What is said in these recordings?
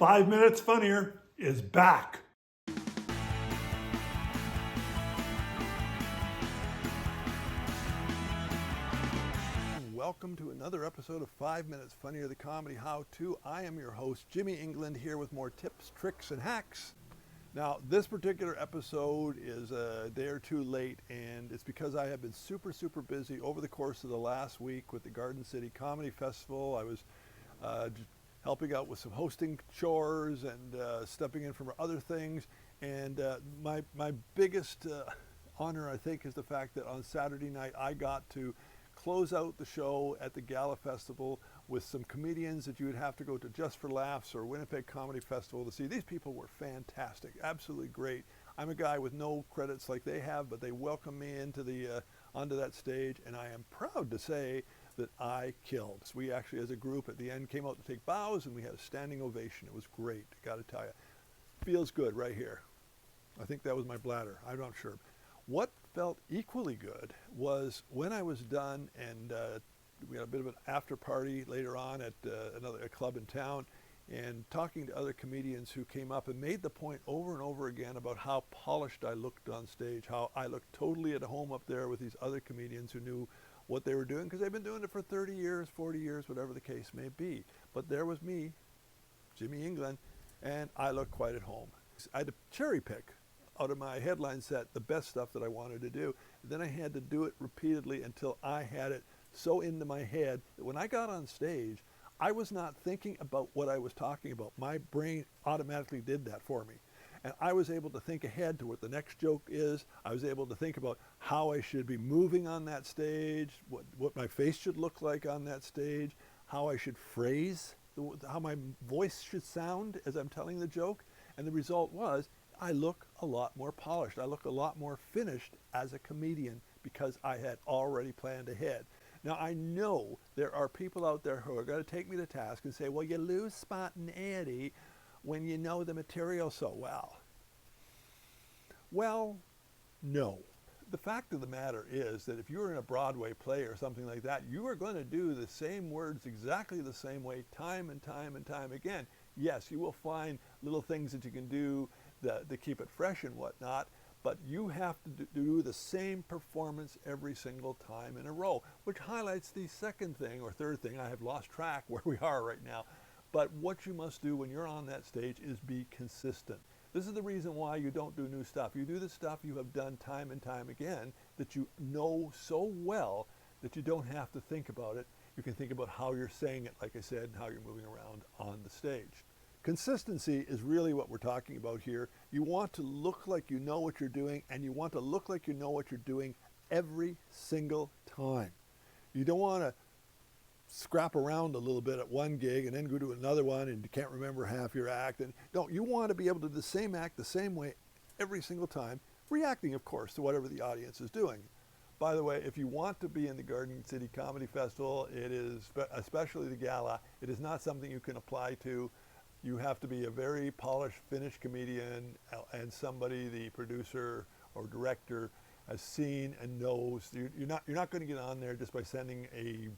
5 Minutes Funnier is back. Welcome to another episode of 5 Minutes Funnier, the comedy how-to. I am your host, Jimmy England, here with more tips, tricks, and hacks. Now, this particular episode is a day or two late, and it's because I have been super busy over the course of the last week with the Garden City Comedy Festival. I was helping out with some hosting chores and stepping in for other things. And my biggest honor, I think, is the fact that on Saturday night I got to close out the show at the Gala Festival with some comedians that you would have to go to Just for Laughs or Winnipeg Comedy Festival to see. These people were fantastic, absolutely great. I'm a guy with no credits like they have, but they welcomed me into the onto that stage, and I am proud to say that I killed. So we actually, as a group, at the end came out to take bows, and we had a standing ovation. It was great, I got to tell you. Feels good right here. I think that was my bladder. I'm not sure. What felt equally good was when I was done, and we had a bit of an after party later on at a club in town, and talking to other comedians who came up and made the point over and over again about how polished I looked on stage, how I looked totally at home up there with these other comedians who knew what they were doing, because they've been doing it for 30 years, 40 years, whatever the case may be. But there was me, Jimmy England, and I looked quite at home. I had to cherry pick out of my headline set the best stuff that I wanted to do. Then I had to do it repeatedly until I had it so into my head that when I got on stage, I was not thinking about what I was talking about. My brain automatically did that for me. And I was able to think ahead to what the next joke is. I was able to think about how I should be moving on that stage, what my face should look like on that stage, how I should phrase, how my voice should sound as I'm telling the joke. And the result was, I look a lot more polished. I look a lot more finished as a comedian because I had already planned ahead. Now, I know there are people out there who are going to take me to task and say, well, you lose spontaneity when you know the material so well. Well, no. The fact of the matter is that if you're in a Broadway play or something like that, you are going to do the same words exactly the same way time and time and time again. Yes, you will find little things that you can do to keep it fresh and whatnot, but you have to do the same performance every single time in a row, which highlights the second thing or third thing. I have lost track where we are right now. But what you must do when you're on that stage is be consistent. This is the reason why you don't do new stuff. You do the stuff you have done time and time again that you know so well that you don't have to think about it. You can think about how you're saying it, like I said, and how you're moving around on the stage. Consistency is really what we're talking about here. You want to look like you know what you're doing, and you want to look like you know what you're doing every single time. You don't want to scrap around a little bit at one gig and then go to another one and you can't remember half your act. And no, you want to be able to do the same act the same way every single time, reacting, of course, to whatever the audience is doing. By the way, if you want to be in the Garden City Comedy Festival, it is, especially the Gala, it is not something you can apply to. You have to be a very polished, finished comedian and somebody the producer or director has seen and knows. You're not going to get on there just by sending a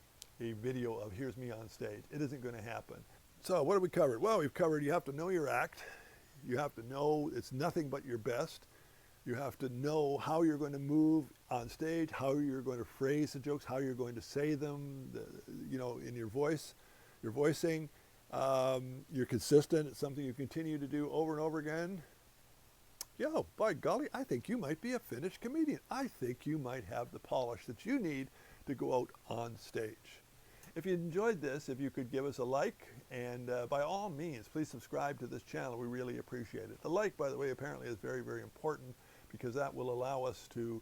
video of here's me on stage. It isn't going to happen. So what have we covered? Well, we've covered you have to know your act. You have to know it's nothing but your best. You have to know how you're going to move on stage, how you're going to phrase the jokes, how you're going to say them, in your voice, your voicing. You're consistent. It's something you continue to do over and over again. Yo, by golly, I think you might be a finished comedian. I think you might have the polish that you need to go out on stage. If you enjoyed this, if you could give us a like, and by all means, please subscribe to this channel. We really appreciate it. The like, by the way, apparently is very, very important because that will allow us to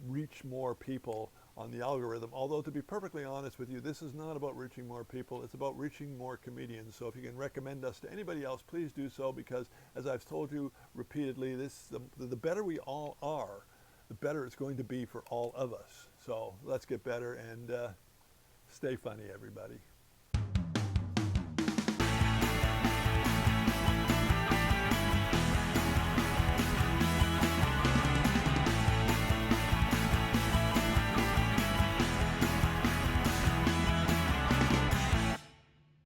reach more people on the algorithm. Although, to be perfectly honest with you, this is not about reaching more people. It's about reaching more comedians. So if you can recommend us to anybody else, please do so, because as I've told you repeatedly, the better we all are, the better it's going to be for all of us. So let's get better and stay funny, everybody.